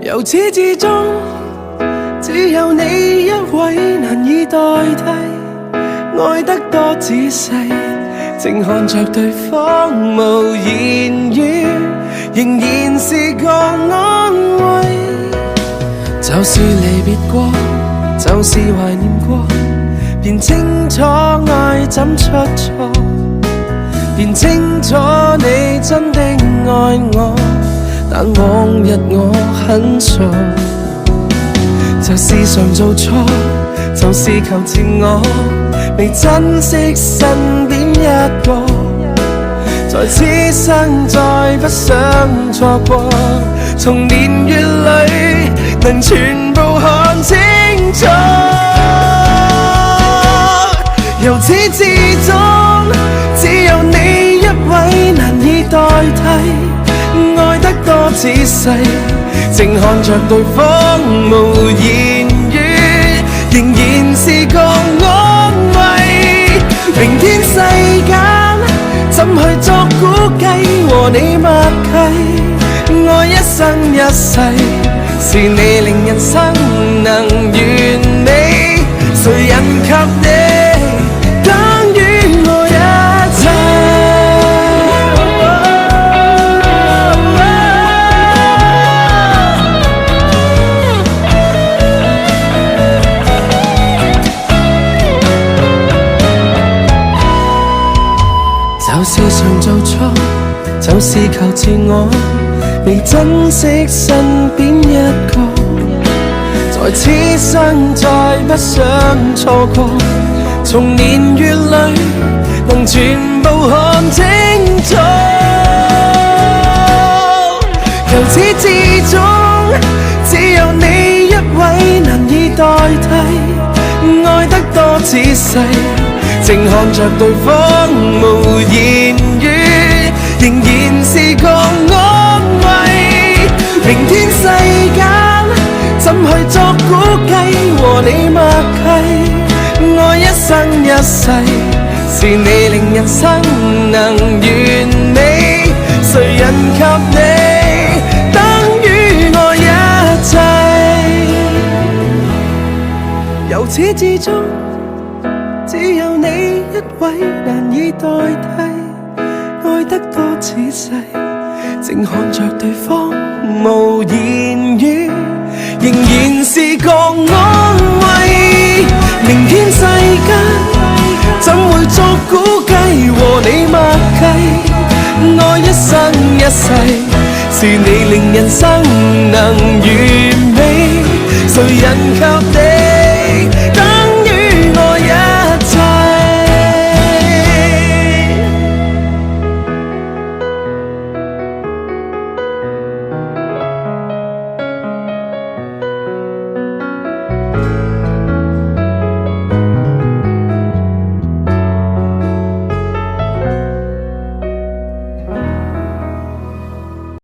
由始至終只有你一位難以代替，愛得多仔細，靜看着對方無言語，仍然是個安慰。就是離別過，就是懷念過，便清楚愛怎出錯，便清楚你真的愛我，但往日我很傻。就是常做錯，就是求自我，未珍惜身邊一個，在此生再不想錯過，從年月裏能全部看清楚。由始至終只有你一位難以代替，愛得多仔細，靜看着對方無言語，仍然是個安慰。明天世間怎去作估計，和你默契，愛一生一世，是你令人生能完美，誰人及你等於我一切。就是常做錯，就是求自我，未珍惜身邊一個，在此生再不想錯過，從年月裏能全部看清楚。由始至終只有你一位難以代替，愛得多仔細，靜看着對方無言語，仍然是個安慰。明天世間怎去作估計，和你默契，愛一生一世，是你令人生能完美，誰人及你等於我一切。由始至終只有你一位難以代替，愛得多仔細，靜看着對方無言語，仍然是個安慰。明天世間怎會作估計，和你默契，愛一生一世，是你令人生能完美，誰人及你